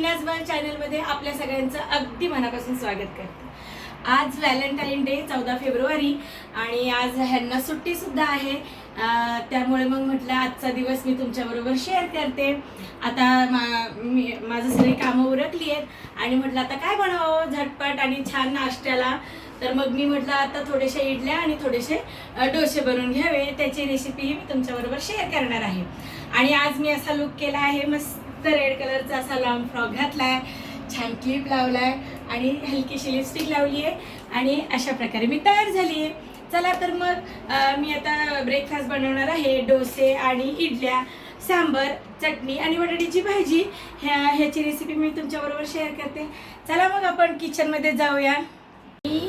मीनाज bye चॅनलमध्ये आपल्या सगळ्यांचं अगदी मनापासून स्वागत करते। आज व्हॅलेंटाईन डे 14 फेब्रुवारी आणि आज ह्यांना सुट्टी सुद्धा आहे, त्यामुळे मग म्हटलं आजचा दिवस मी तुमच्याबरोबर शेअर करते। आता माझं सगळी कामं उरकली आहेत आणि म्हटलं आता काय बनवावं झटपट आणि छान नाश्त्याला, तर मग मी म्हटलं आता थोडेसे इडल्या आणि थोडेसे डोसे बनवून घ्यावे, त्याची रेसिपी मी तुमच्याबरोबर शेअर करणार आहे। आणि आज मी असा लुक केला आहे, मस्त रेड कलरचा असा लॉंग फ्रॉक घातलाय, छान क्लिप लावलाय आणि हलकीशी लिपस्टिक लावली आहे आणि अशा प्रकारे मी तयार झाली आहे। चला तर मग मी आता ब्रेकफास्ट बनवणार आहे, डोसे आणि इडल्या, सांबर, चटणी आणि बटाट्याची भाजी। ह्याची रेसिपी मी तुमच्याबरोबर शेअर करते। चला मग आपण किचनमध्ये जाऊया। मी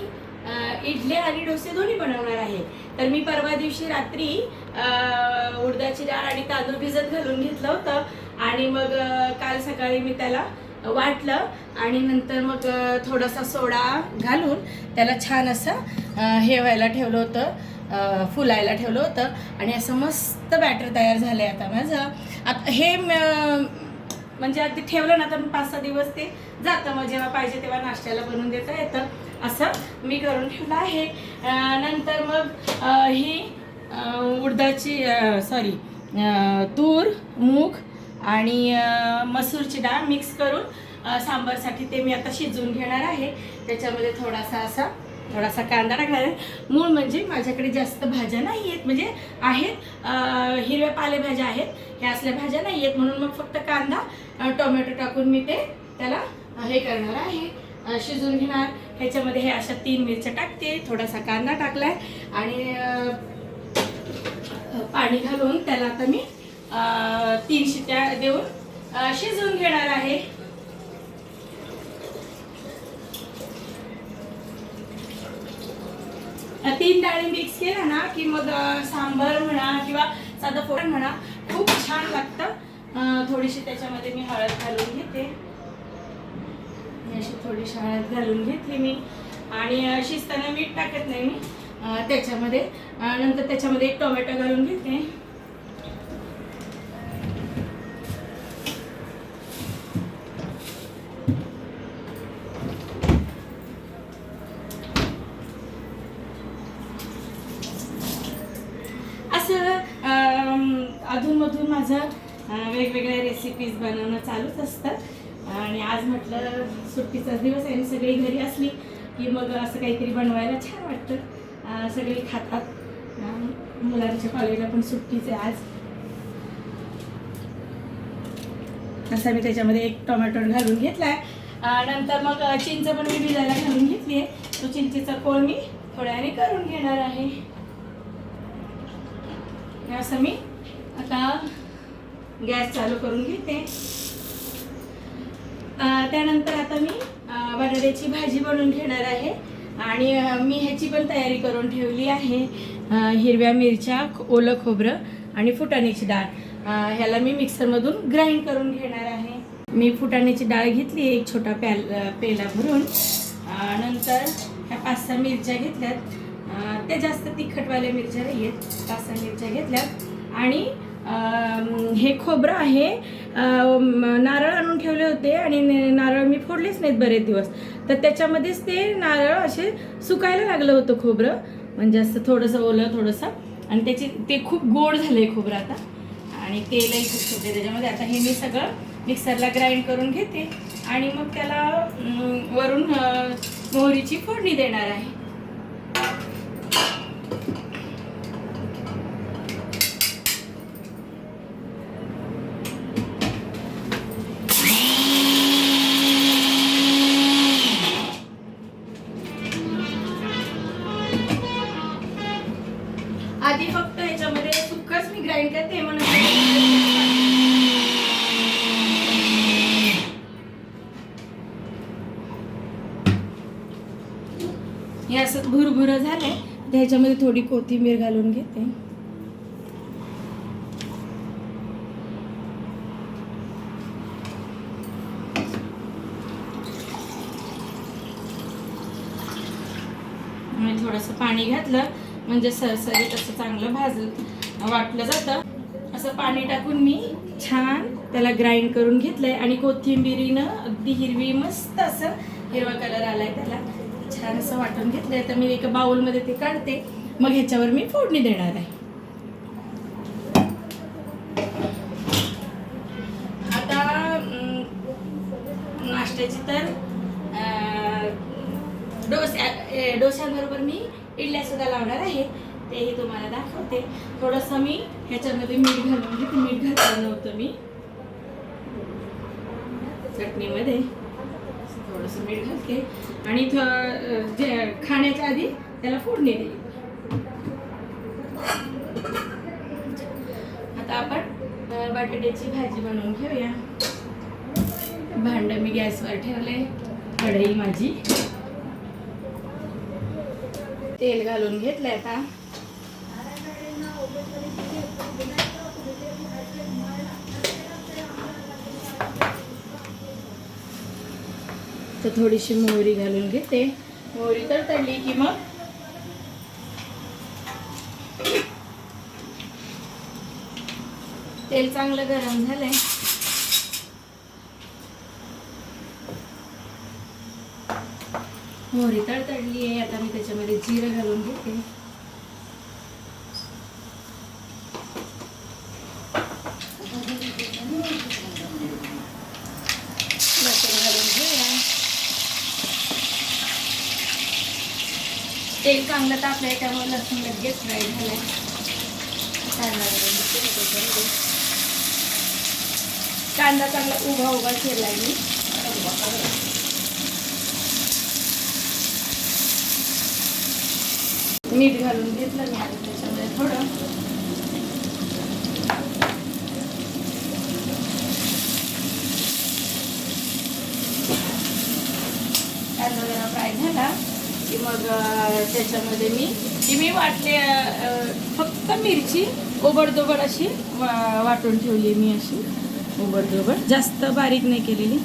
इडली आणि डोसे दोन्ही बनवणार आहे। तर मी परवा दिवशी रात्री उडदाची डाळ आणि तांदूळ भिजत घालून घेतलं होतं आणि मग काल सकाळी मी त्याला वाटलं आणि नंतर मग थोडासा सोडा घालून त्याला छान असं हे व्हायला ठेवलं होतं, फुलायला ठेवलं होतं आणि असं मस्त बॅटर तयार झालं आहे आता माझं। आता हे म्हणजे अगदी ठेवलं ना तर 5-6 दिवस ते जातं, मग जेव्हा पाहिजे तेव्हा नाश्त्याला बनवून देता येतं, असं मी करून ठेवलं आहे। नंतर मग ही उडदाची तूर, मूग आणि मसूरची डाळ मिक्स करून सांबारसाठी ते मी आता शिजवून घेणार आहे। त्याच्यामध्ये थोडासा कांदा टाकणार आहे। मूळ म्हणजे माझ्याकडे जास्त भाज्या नाही आहेत, म्हणजे आहेत हिरव्या पालेभाज्या आहेत, ह्या असल्या भाज्या नाही आहेत, म्हणून मग फक्त कांदा टोमॅटो टाकून मी त्याला हे करणार आहे, शिजवून घेणार। ह्याच्यामध्ये हे अशा 3 मिरच्या टाकते, थोडासा कांदा टाकलाय आणि पाणी घालून त्याला आता मी 3 शिट्या देऊन शिजवून घेणार आहे। तीन डाळी मिक्स केला ना की मग सांबार म्हणा किंवा साधं फोडण म्हणा खूप छान लागतं। थोडीशी त्याच्यामध्ये मी हळद घालून घेते, अशी थोडीशी हळद घालून घेतली मी आणि शिजताना मीठ टाकत नाही मी त्याच्यामध्ये। नंतर त्याच्यामध्ये 1 टोमॅटो घालून घेते, अधूनमधून माझं वेगवेगळ्या रेसिपीज बनवणं चालूच असतं आणि आज म्हटलं सुट्टीचा दिवस आहे, सगळी घरी असली की मग असं काहीतरी बनवायला छान वाटतं, सगळे खातात, मुलांच्या कॉलेजला पण सुट्टीच आहे आज। असं मी त्याच्यामध्ये 1 टोमॅटो घालून घेतलाय। नंतर मग चिंच पण मी भिजायला घालून घेतली आहे, तो चिंचेचा कोळ मी थोड्याने करून घेणार आहे। असं मी आता गॅस चालू करून घेते। त्यानंतर आता मी बटाट्याची भाजी बनवून घेणार आहे आणि मी ह्याची पण तयारी करून ठेवली आहे। हिरव्या मिरच्या, ओलं खोबरं आणि फुटाण्याची डाळ, ह्याला मी मिक्सरमधून ग्राइंड करून घेणार आहे। मी फुटाण्याची डाळ घेतली, एक छोटा पेला भरून। नंतर ह्या 5-6 मिरच्या घेतल्यात, त्या जास्त तिखटवाल्या मिरच्या नाही आहेत, 5-6 मिरच्या घेतल्यात आणि हे खोबरं आहे, नारळ आणून ठेवले होते आणि नारळ मी फोडलेच नाहीत बरेच दिवस, तर त्याच्यामध्येच ते नारळ असे सुकायला लागलं होतं खोबरं, म्हणजे असं थोडंसं ओलं थोडंसं, आणि ते खूप गोड झालं आहे खोबरं आता आणि तेलही खूप सुटते त्याच्यामध्ये। आता हे मी सगळं मिक्सरला ग्राइंड करून घेते आणि मग त्याला वरून मोहरीची फोडणी देणार आहे। आधी फक्त ह्याच्यामध्ये सुक्कच मी ग्राइंड करते, म्हणून हे असं भुरभुरं झालंय, ह्याच्यामध्ये थोडी कोथिंबीर घालून घेते। थोडंसं पाणी घातलं म्हणजे सरसरीत असं चांगलं वाटलं जातं। असं पाणी टाकून मी छान त्याला ग्राइंड करून घेतलंय आणि कोथिंबिरीनं अगदी हिरवी मस्त असं हिरवा कलर आलाय त्याला छान असं वाटून घेतलंय. तर मी एका बाउलमध्ये ते काढते, मग ह्याच्यावर मी फोडणी देणार आहे. आता नाश्त्याची तर डोश्यांबरोबर मी इडल्या सुद्धा लावणार आहे, तेही तुम्हाला दाखवते. थोडंसं मी ह्याच्यामध्ये मीठ घालून घेते. मीठ घातलं नव्हतं मी चटणीमध्ये, थोडंसं मीठ घालते आणि खाण्याच्या आधी त्याला फोडणी देईल. आता आपण बटाट्याची भाजी बनवून घेऊया. भांडं मी गॅसवर ठेवले, कढई माझी तेल घालून घेतलंय. आता तर थोडीशी मोहरी घालून घेते. मोहरी तडतडली की मग तेल चांगलं गरम झालंय. मोहरी तडतडली आहे. आता मी त्याच्यामध्ये जिरं घालून घेते. लसूण घालून घेऊया. तेल चांगलं तापलंय त्यामुळे लसूण लगेच फ्राय झालाय. कांदा चांगला उभा उभा केलाय मी. मीठ घालून घेतलं मी आता त्याच्यामध्ये थोडं. कांदा जरा फ्राय झाला की मग त्याच्यामध्ये मी वाटले फक्त मिरची ओबडधोबड अशी वाटून ठेवली मी, अशी ओबडधोबड, जास्त बारीक नाही केलेली.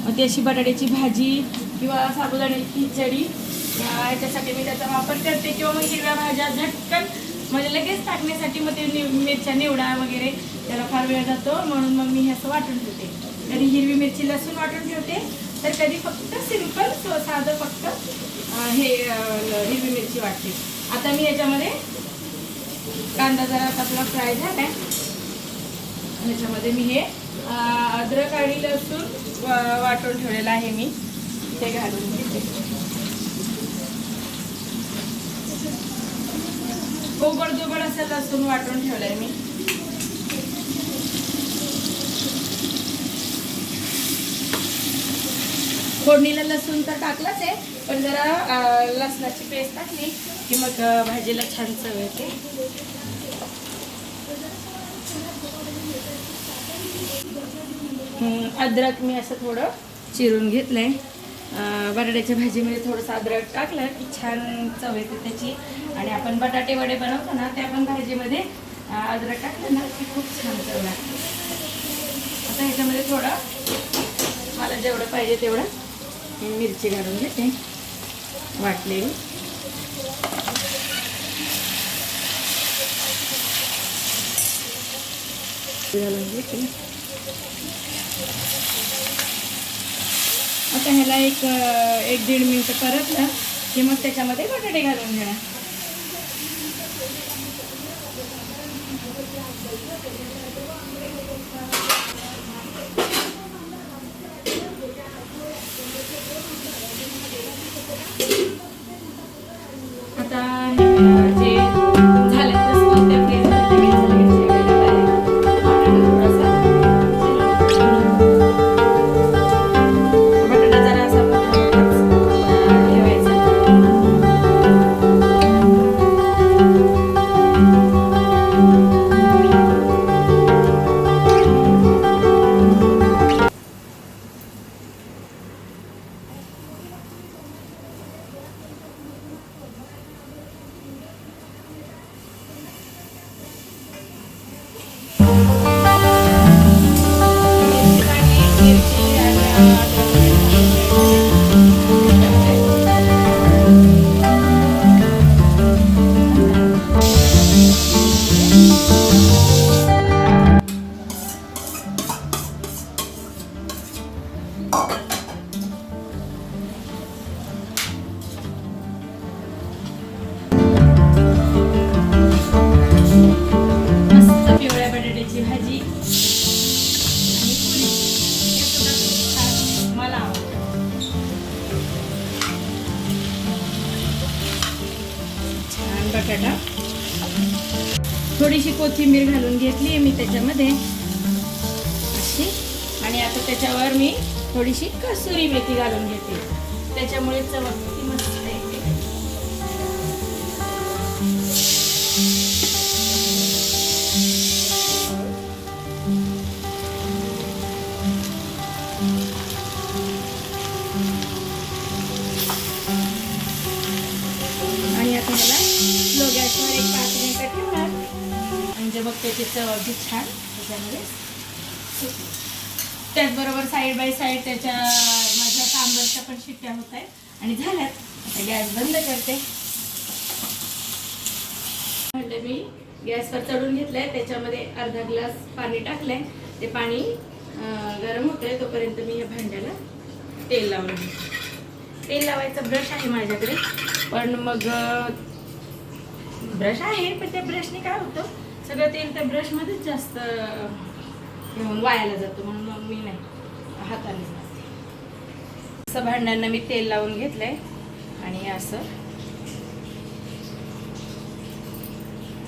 मग ती अशी बटाट्याची भाजी किंवा साबुदाण्याची खिचडी याच्यासाठी मी त्याचा वापर करते. किंवा मग हिरव्या भाज्या झटकन म्हणजे लगेच टाकण्यासाठी मग ते मिरच्या निवडा वगैरे त्याला फार वेळ जातो, म्हणून मग मी हे असं वाटून ठेवते. कधी हिरवी मिरची लसूण वाटून ठेवते, तर कधी फक्त सिंपल साधं फक्त हे हिरवी मिरची वाटते. आता मी याच्यामध्ये कांदा जरा आपला फ्राय झालाय, याच्यामध्ये मी हे अद्रक आणि लसूण वाटून ठेवलेलं आहे मी, ते घालून घेते. ओबडधोबड असं लसूण वाटून ठेवलंय मी. फोडणीला लसूण तर टाकलाच आहे, पण जरा लसणाची पेस्ट टाकली की मग भाजीला छान चव येते. अद्रक मी असं थोडं चिरून घेतलंय. बटाट्याच्या भाजीमध्ये थोडंसं अद्रक टाकलं की छान चव येते त्याची. आणि आपण बटाटे वडे बनवतो ना, त्या पण भाजीमध्ये अद्रक टाकलं ना की खूप छान चव लागते. आता ह्याच्यामध्ये थोडं मला जेवढं पाहिजे तेवढं मिरची घालून घेते वाटलेली. घालून घेते. आता ह्याला एक दीड मिनिट परतलं की मग त्याच्यामध्ये बटाटे घालून घेणार. आता जे झालं तसं त्या बटाटा. थोडीशी कोथिंबीर घालून घेतली आहे मी त्याच्यामध्ये अशी. आणि आता त्याच्यावर मी थोडीशी कसुरी मेथी घालून घेते, त्याच्यामुळे चव किती मस्त येते. आणि आता मला स्लो गॅसवर एक 5 मिनिटं ठेवणार, म्हणजे मग त्याची चव अगदी छान त्याच्यामध्ये. त्याचबरोबर साईड बाय साईड त्याच्या माझ्या सांबरच्या पण शिट्ट्या होत आहेत आणि झाल्यात. आता गॅस बंद करते. म्हणजे मी गॅसवर चढून घेतलंय, त्याच्यामध्ये अर्धा ग्लास पाणी टाकलंय. ते पाणी गरम होतंय तोपर्यंत मी या भांड्याला तेल लावून घेते. तेल लावायचा ब्रश आहे माझ्याकडे, पण मग ब्रश आहे पण त्या ब्रशने काय होतं, सगळं तेल त्या ब्रशमध्येच जास्त वायाला जातो, म्हणून मग मी नाही हातानेच नसते. असं भांड्यांना मी तेल लावून घेतलंय आणि असं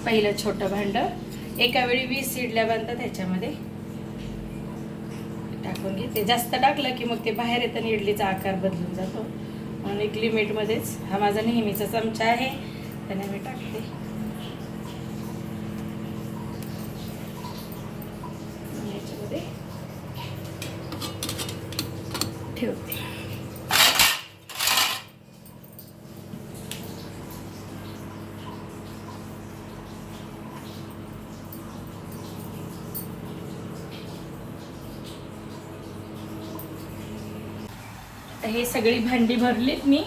पहिलं छोटं भांडं एका वेळी 20 इडल्या बनतात त्याच्यामध्ये टाकून घेते. जास्त टाकलं की मग ते बाहेर येतं आणि इडलीचा आकार बदलून जातो, म्हणून एक लिमिटमध्येच. हा माझा नेहमीचा चमचा आहे, त्याने मी टाकते. याच्यामध्ये ठेवते. हे सगळी भांडी भरलीत मी.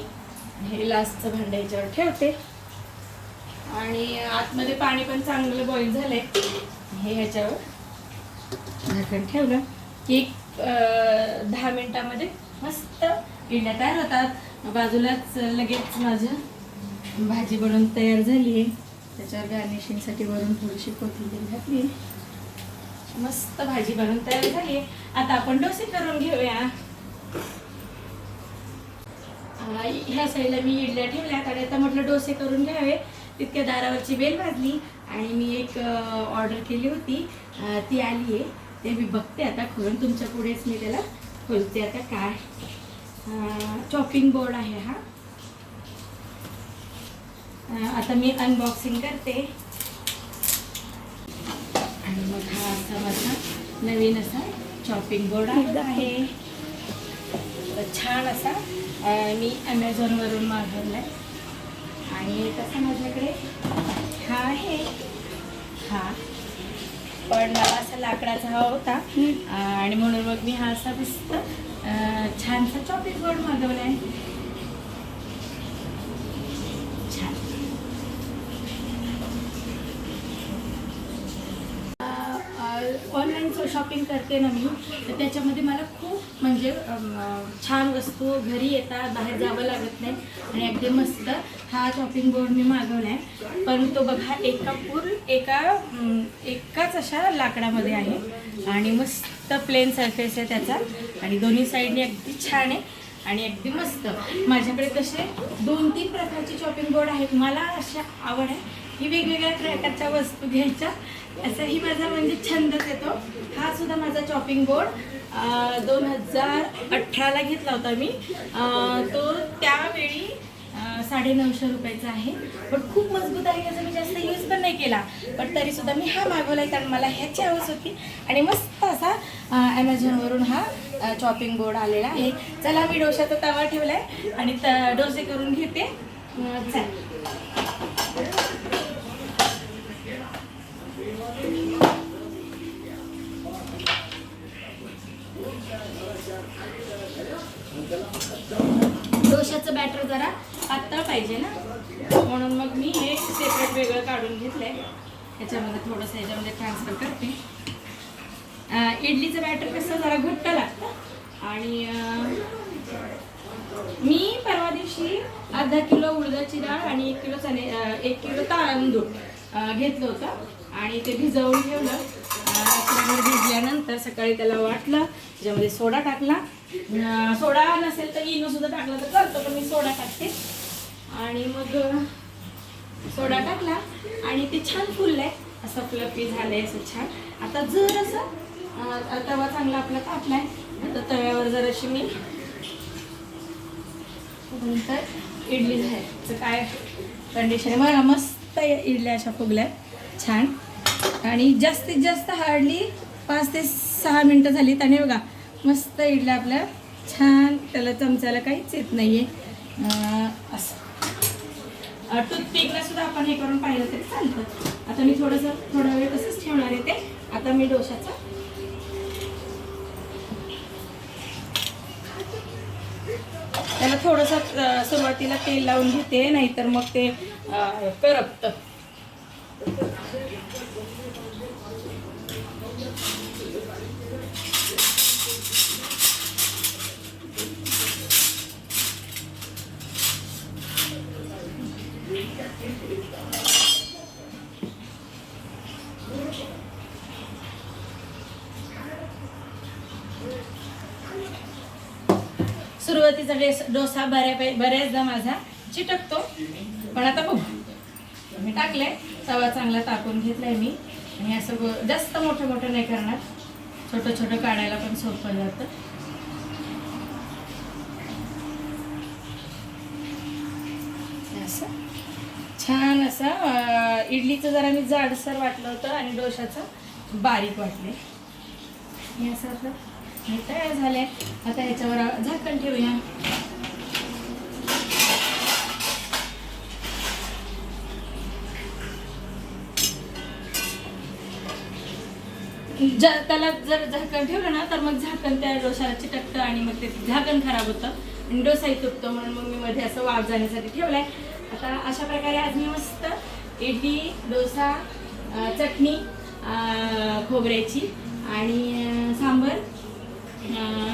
हे लास्टचं भांडं याच्यावर ठेवते आणि आतमध्ये पाणी पण चांगलं बॉईल झालंय. हे ह्याच्यावर झाकण ठेवलं की 10 मिनिटामध्ये मस्त इडल्या तयार होतात. बाजूलाच लगेच माझं भाजी बनवून तयार झाली आहे. त्याच्यावर गार्निशिंगसाठी वरून थोडीशी कोथिंबीर घातली. मस्त भाजी बनवून तयार झाली आहे. आता आपण डोसे करून घेऊया. ह्या साईडला मी इडल्या ठेवल्या, कारण आता म्हटलं डोसे करून घ्यावे. तितक्या दारावरची बेल वाजली आणि मी एक ऑर्डर केली होती, ती आली आहे. ते मी बघते आता खोलून, तुमच्या पुढेच मी त्याला खोलते. आता काय चॉपिंग बोर्ड आहे हा. आता मी अनबॉक्सिंग करते आणि मग हा असा माझा नवीन असा चॉपिंग बोर्ड आहे. छान असा मी ॲमेझॉनवरून मागवलाय आणि तसा माझ्याकडे हा आहे. हा पण मला असा लाकडाचा हवा होता आणि म्हणून मग मी हा असा मस्त छानसा चॉपिंग बोर्ड मागवलाय. छान. ऑनलाईन शॉपिंग करते ना मी, तर त्याच्यामध्ये मला खूप म्हणजे छान वस्तू घरी येतात, बाहेर जावं लागत नाही आणि अगदी मस्त हा चॉपिंग बोर्ड मी मागवला आहे. पण तो बघा एकाच अशा लाकडामध्ये आहे आणि मस्त प्लेन सरफेस आहे त्याचा आणि दोन्ही साईडने अगदी छान आहे आणि अगदी मस्त. माझ्याकडे तसे 2-3 प्रकारचे चॉपिंग बोर्ड आहेत. मला अशा आवड आहे ही वेगवेगळ्या प्रकारच्या वस्तू घ्यायच्या, असाही माझा म्हणजे छंदच येतो. हा सुद्धा माझा चॉपिंग बोर्ड 2018ला घेतला होता मी. तो त्यावेळी 950 रुपयाचा आहे, पण खूप मजबूत आहे. त्याचा मी जास्त यूज पण नाही केला, पण तरीसुद्धा मी हा मागवला आहे कारण मला ह्याची हवस होती आणि मस्त असा ॲमेझॉनवरून हा चॉपिंग बोर्ड आलेला आहे. चला मी डोशाचा तवा ठेवला आहे आणि डोसे करून घेते. चल. डोशाचं बॅटर जरा पातळ पाहिजे ना, म्हणून मग मी हे सेपरेट वेगळं काढून घेतलंय. ह्याच्यामध्ये थोडंसं ह्याच्यामध्ये ट्रान्सफर करते. इडलीचं बॅटर कसं जरा घट्ट लागतं आणि मी परवा दिवशी अर्धा किलो उडदाची डाळ आणि 1 किलो तांदूळ घेतलं होतं आणि ते भिजवून ठेवलं. रात्रभर भिजल्यानंतर सकाळी त्याला वाटलं, त्याच्यामध्ये सोडा टाकला. सोडा नसेल तर इनो सुद्धा टाकला तर चालतो, पण मी सोडा टाकते आणि मग सोडा टाकला आणि ते छान फुललंय, असं फ्लफी झालंय असं छान. आता जर असं तवा चांगला आपला तापलाय. आता तव्यावर जर अशी मी नंतर इडली झाली काय कंडिशन आहे बघा. मस्त इडल्या अशा फुगल्या छान. आणि जास्तीत जास्त हार्डली 5 ते 6 मिनटं झालीत आणि बघा मस्त इडल्या आपल्या छान. त्याला चमच्याला काहीच येत नाहीये. असं टूथपिकला सुद्धा आपण हे करून पाहिलं तरी चालतं. आता मी थोडा वेळ तसंच ठेवणार आहे ते. आता मी डोशाचा त्याला थोडंसं सुरुवातीला तेल लावून घेते, नाहीतर मग ते करपतं. सुरुवातीचा डोसा बऱ्याचदा माझा चिटकतो, पण आता बघू. मी टाकलंय, तवा चांगला तापून घेतलाय मी. आणि असं जास्त मोठं नाही करणार, छोटं काढायला पण सोपं जातं. असं छान असं इडलीचं जरा मी जाडसर वाटलं होतं आणि डोशाचं बारीक वाटले. हे असं हे तयार झाले. आता ह्याच्यावर झाकण ठेवूया. त्याला जर झाकण ठेवलं ना तर मग झाकण त्या डोशाला चिटकतं आणि मग ते झाकण खराब होतं आणि डोसाही तुटतो. म्हणून मग मी मध्ये असं वाफ जाण्यासाठी ठेवलाय. आता अशा प्रकारे आज मी मस्त इडली, डोसा, चटणी खोबऱ्याची आणि सांबर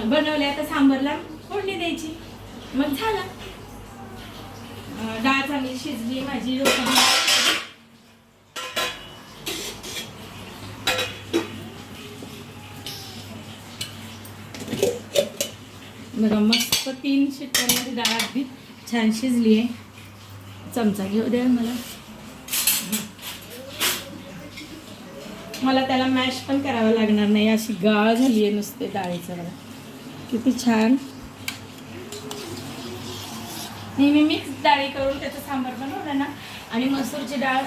बनवले. आता सांबरला फोडणी द्यायची, मग झालं. डाळ चांगली शिजली माझी. बघा मस्त 3 शिट्ट्यांमध्ये डाळ अगदी छान शिजली आहे. चमचा घेऊ द्या मला त्याला मॅश पण करावं लागणार नाही. अशी गाळ झाली आहे नुसते डाळीचं. बघा किती छान. नेहमी मिक्स डाळी करून त्याचं सांबार बनवलं ना आणि मसूरची डाळ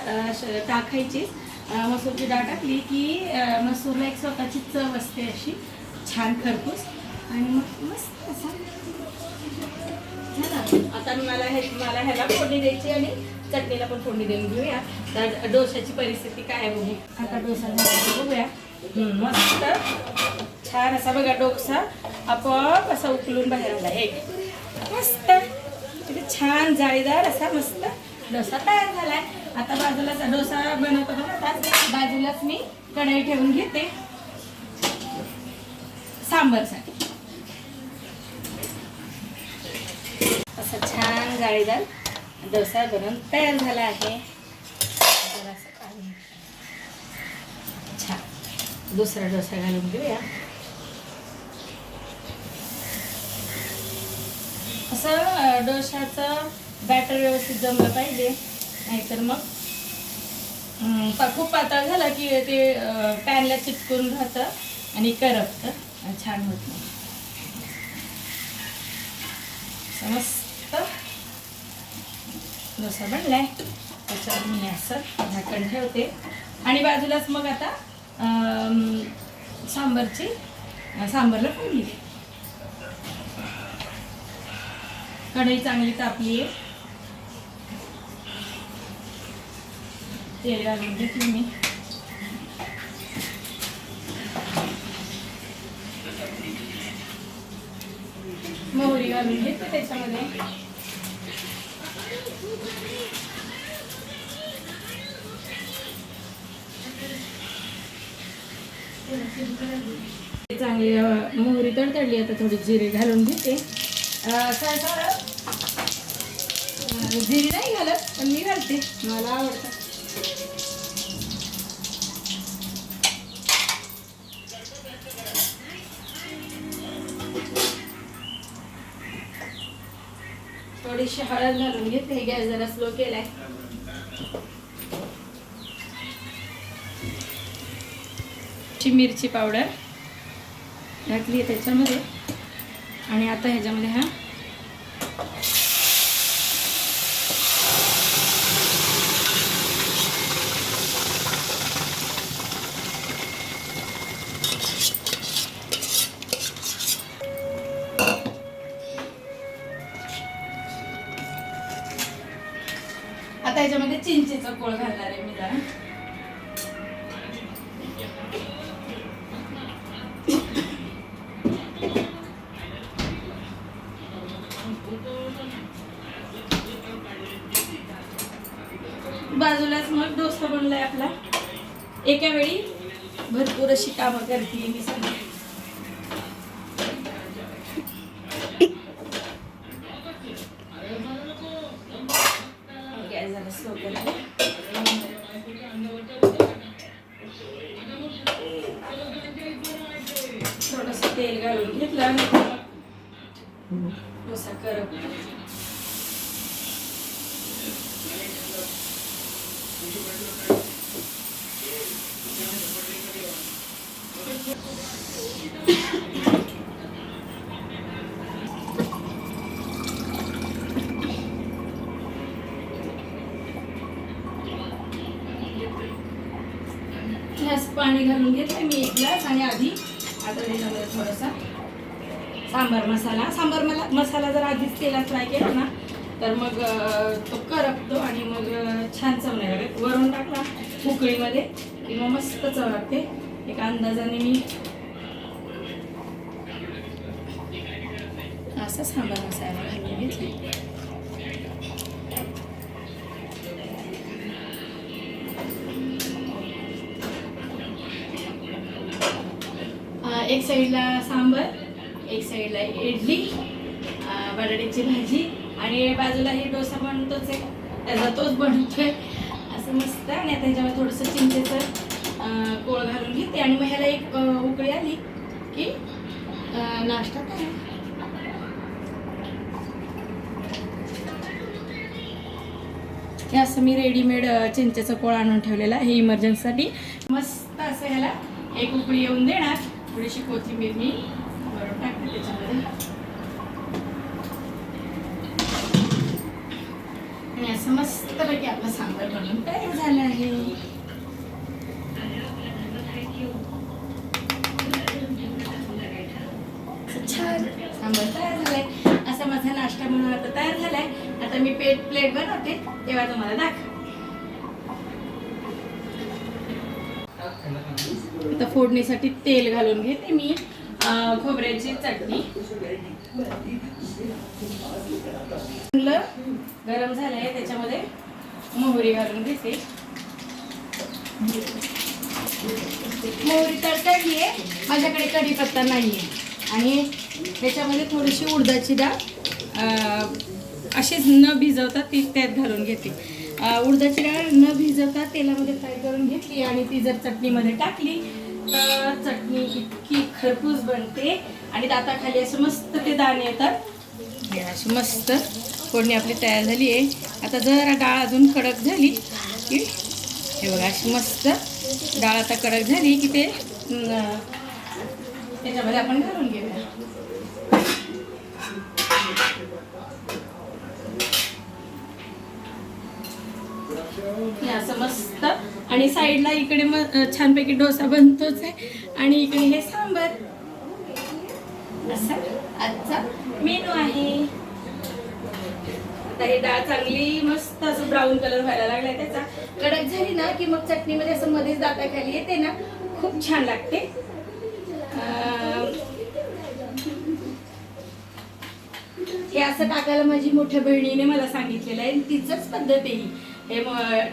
टाकायची. मसूरची डाळ टाकली की मसूरला एक स्वतःची चव असते अशी छान खरपूस. आणि मग मस्त असं झालं. आता मला ह्याला फोडणी द्यायची आणि चटणीला पण फोडणी देऊन घेऊया. तर डोशाची परिस्थिती काय आहे बघू. आता डोसा झाला बघूया. मस्त छान असा बघा डोसा आपोआप असा उकलून बाहेर आला. एक मस्त किती छान जाळीदार असा मस्त डोसा तयार झालाय. आता बाजूलाच डोसा बनवतो बघा. बाजूलाच मी कढई ठेवून घेते सांबारसाठी. असं छान जाळीदार डोसा बनवून तयार झाला आहे. छान दुसरा डोसा घालून घेऊया. असं डोशाचं बॅटर व्यवस्थित जमलं पाहिजे, नाहीतर मग खूप पातळ झालं की ते पॅनला चिटकून राहतं आणि करपतं आणि छान होत नाही. मस्त डोसा बनलाय. त्याच्यावर मी असं झाकण ठेवते आणि बाजूलाच मग आता सांबरला फोडली. कढई चांगली तापली आहे. तेल घालून घेतली मी. मोहरी घालून घेते त्याच्यामध्ये. चांगली मोहरी तडतडली. आता थोडी जिरे घालून घेते. जिरी नाही घालत पण मी घालते, मला आवडतं. थोडीशी हळद घालून घेते. गॅस जरा स्लो केलाय. मिरची पावडर घातली आहे त्याच्यामध्ये आणि आता ह्याच्यामध्ये हा आता ह्याच्यामध्ये चिंचेचा कोळ घालणार आहे मी जरा. बाजूलाच मग डोसा बनलाय आपला. एका वेळी भरपूर अशी कामं करते मी सगळी. गॅस जरा स्लो केला. थोडस तेल घालून घेतलं डोसा करप. पाणी घालून घेतलं मी एक ग्लास आणि आधी आता त्याच्यामध्ये थोडासा सांबार मसाला जर आधीच तेलात फ्राय केला ना तर मग तो करपतो आणि मग छान चव नाही लागत. वरून टाकला उकळीमध्ये की मग मस्त चव लागते. एका अंदाजाने मी असा सांबार मसाला घालून घेतला. एक साईडला सांबार, एक साईडला इडली, बटाट्याची भाजी आणि बाजूला हे डोसा बनतोच आहे त्याचा तोच बनतोय असं मस्त. आणि आता ह्याच्यामध्ये थोडंसं चिंचेचं कोळ घालून घेते आणि मग ह्याला एक उकळी आली की नाश्ता करा. हे असं मी रेडीमेड चिंचेचं कोळ आणून ठेवलेलं आहे इमर्जन्सीसाठी. मस्त असं ह्याला एक उकळी येऊन देणार. थोडीशी कोथिंबीर मी वरून टाकते त्याच्यामध्ये आणि असं मस्तपैकी आपला सांबार बनवून तयार झालं आहे. छान सांबार तयार झालाय. असा माझा नाश्ता म्हणून आता तयार झालाय. आता मी प्लेट बनवते तेव्हा तुम्हाला दाखव. आता फोडणीसाठी तेल घालून घेते मी. खोबऱ्याची चटणी गरम झालंय त्याच्यामध्ये मोहरी घालून घेते. मोहरी तडतडली आहे. माझ्याकडे कढीपत्ता नाहीये आणि त्याच्यामध्ये थोडीशी उडदाची डाळ अशीच न भिजवता ती त्यात घालून घेते. उडदाची डाळ न भिजवता तेलामध्ये फ्राय करून घेतली आणि ती जर चटणीमध्ये टाकली तर चटणी इतकी खरपूस बनते आणि दाताखाली असं मस्त ते दाणे येतात. अशी मस्त फोडणी आपली तयार झाली आहे. आता जरा डाळ अजून कडक झाली की हे बघा अशी मस्त डाळ आता कडक झाली की ते त्याच्यामध्ये आपण घालून घेऊया. असं मस्त आणि साईडला इकडे मग छानपैकी डोसा बनतोच आहे आणि इकडे हे सांबार. असा आजचा मेनू आहे. आता ही डाळ चांगली मस्त असं ब्राऊन कलर व्हायला लागलाय त्याचा. कडक झाली ना की मग चटणीमध्ये असं मध्येच दाताखाली येते ना खूप छान लागते. हे असं टाकायला माझी मोठ्या बहिणीने मला सांगितलेलं आहे. तिचंच पद्धत आहे ही. हे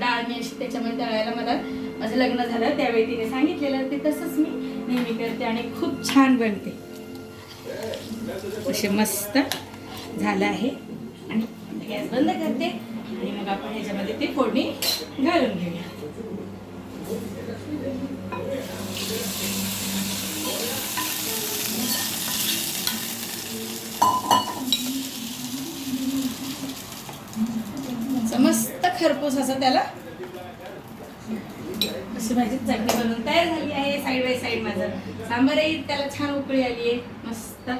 डाळ मी अशी त्याच्यामध्ये तळायला मला माझं लग्न झालं त्यावेळी तिने सांगितलेलं ते तसंच मी नेहमी करते आणि खूप छान बनते. असे मस्त झालं आहे आणि गॅस बंद करते आणि मग आपण ह्याच्यामध्ये ते फोडणी घालून घेऊया. मस्त खरपूस असं त्याला अशी भाजी चटणी बनवून तयार झाली आहे. साईड बाय साईड माझं सांबारही त्याला छान उकळी आली आहे मस्त.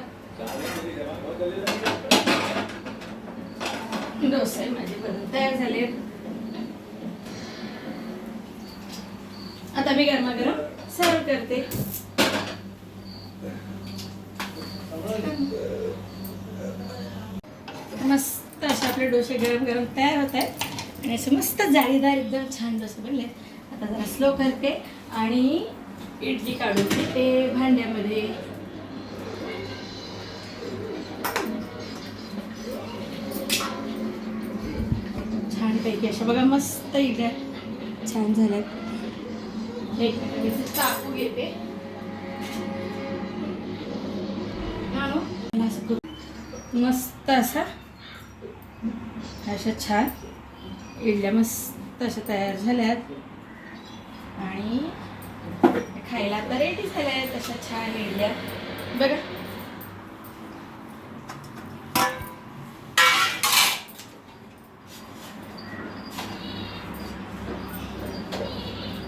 डोसे माझे बनवून तयार झाले. आता मी गरमागरम सर्व करते. मस्त असे आपले डोसे गरम गरम तयार होत आहेत आणि असे मस्त जाळीदार एकदम छान डोसे बनले. आता जरा स्लो करते आणि इडली काढून घेते भांड्यामध्ये. छानपैकी अशा बघा मस्त इडल्या छान झाल्यात. एक मिनिट चाकू घेते. मस्त असा अशा छान इडल्या मस्त अशा तयार झाल्यात आणि खायला तर रेडी झाल्यात अशा छान इडल्या बघा.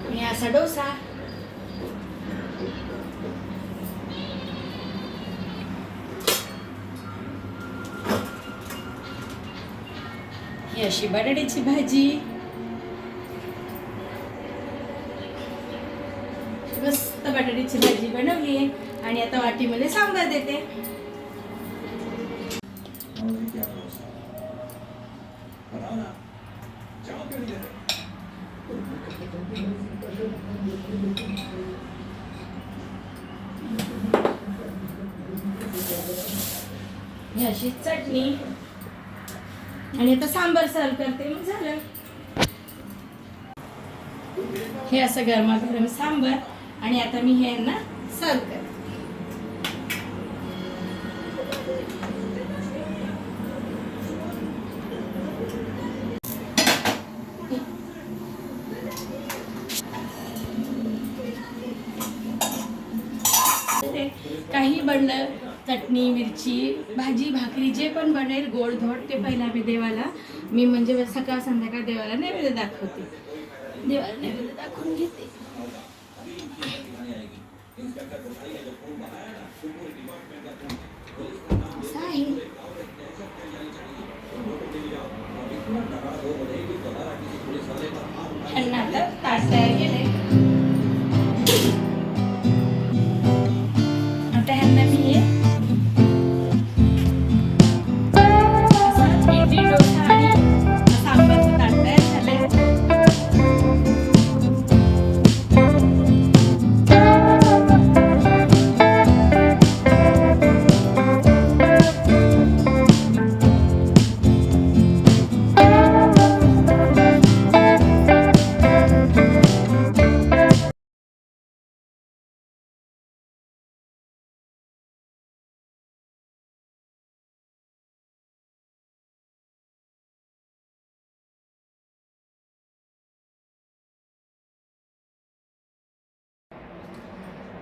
आणि असा डोसा. ही अशी बटाट्याची भाजी. मस्त बटाट्याची भाजी बनवली आहे आणि आता वाटीमध्ये सांबार देते. ही अशी चटणी आणि आता सांबार सर्व करते. मग झालं. हे असं गरमागरम सांबार आणि आता मी हे यांना सर्व करते. काही बनलं चटणी मिरची भाजी भाकरी जे पण बनेल गोड धोड ते पहिला मी देवाला मी म्हणजे सकाळ संध्याकाळ देवाला नैवेद्य दाखवते. देवाला नैवेद्य दाखवून घेते. असं आहे. ह्यांना आता ताट तयार केलंय. आता ह्यांना मी हे इडली डोसा आणि सांबारचं ताट तयार झालंय.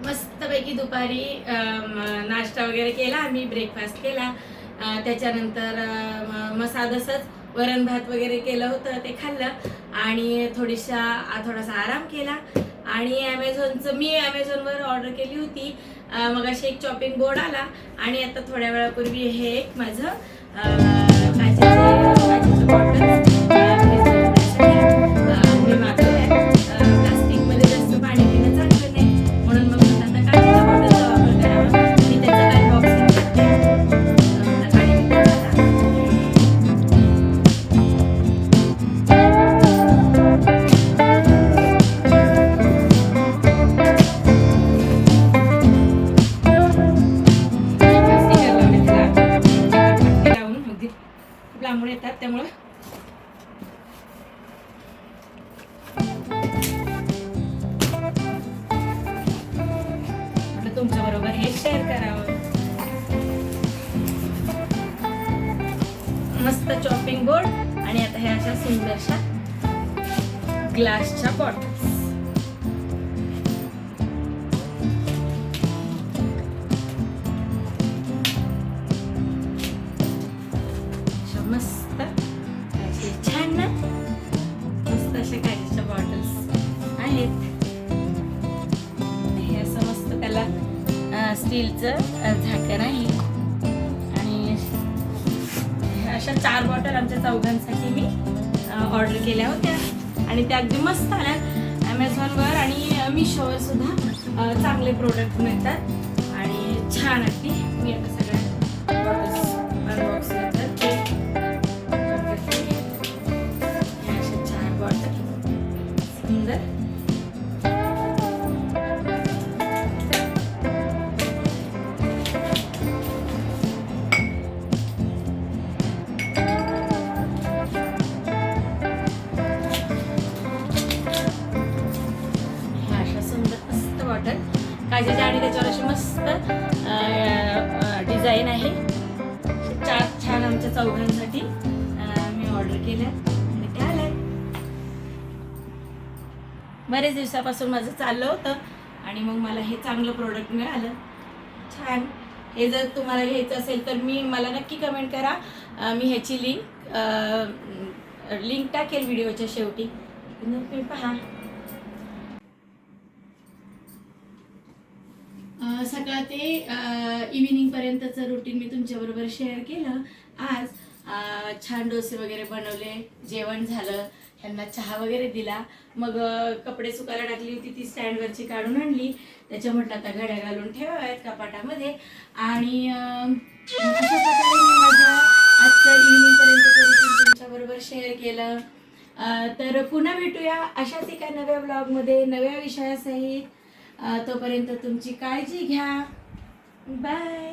मस्तपैकी दुपारी नाश्ता वगैरे केला. आम्ही ब्रेकफास्ट केला. त्याच्यानंतर मसादसच वरण भात वगैरे केलं होतं ते खाल्लं आणि थोडासा आराम केला. आणि मी ॲमेझॉनवर ऑर्डर केली होती. मग अशी एक चॉपिंग बोर्ड आला आणि आता थोड्या वेळापूर्वी हे एक माझं काचेचं बॉटल मी मागवलंय. प्लास्टिकमध्ये जास्त पाणी पिणं चांगलं नाही म्हणून मग आता काचेच्या बॉटलचा वापर करावा. मी त्याचं अनबॉक्सिंग करते. लांबून येतात त्यामुळं तुमच्या बरोबर हे शेअर करावं. मस्त चॉपिंग बोर्ड आणि आता हे अशा सुंदरशा ग्लासच्या बॉटल्स. मस्त छान ना. स्टीलचं झाकण आहे. आणि अशा 4 बॉटल आमच्या चौघांसाठी मी ऑर्डर केल्या होत्या आणि त्या अगदी मस्त आल्यात. ॲमेझॉनवर आणि मिशोवर सुद्धा चांगले प्रोडक्ट मिळतात आणि छान अगदी. मी आता सगळ्या बॉटल्स अनबॉक्स करते. अशा 4 बॉटल सुंदर. काचेच्या आणि त्याच्यावर अशी मस्त डिझाईन आहे. 4 छान आमच्या चौघांसाठी मी ऑर्डर केल्या आणि त्या आल्या. बरेच दिवसापासून माझं चाललं होतं आणि मग मला हे चांगलं प्रोडक्ट मिळालं. छान. हे जर तुम्हाला घ्यायचं असेल तर मला नक्की कमेंट करा. मी ह्याची लिंक टाकेल व्हिडिओच्या शेवटी, तुम्ही पहा. सकाळ ते इव्हिनिंगपर्यंतचं रुटीन मी तुमच्याबरोबर शेअर केलं. आज छान डोसे वगैरे बनवले, जेवण झालं, ह्यांना चहा वगैरे दिला. मग कपडे सुकायला टाकली होती ती स्टँडवरची काढून आणली. त्याच्या म्हटलं आता घड्या घालून ठेवाव्यात कपाटामध्ये. आणि अशा प्रकारे मी माझं आजचं इव्हिनिंगपर्यंतचं रुटीन तुमच्याबरोबर शेअर केलं. तर पुन्हा भेटूया अशाच एका नव्या ब्लॉगमध्ये नव्या विषयासहित. तोपर्यंत तुमची काळजी घ्या. बाय.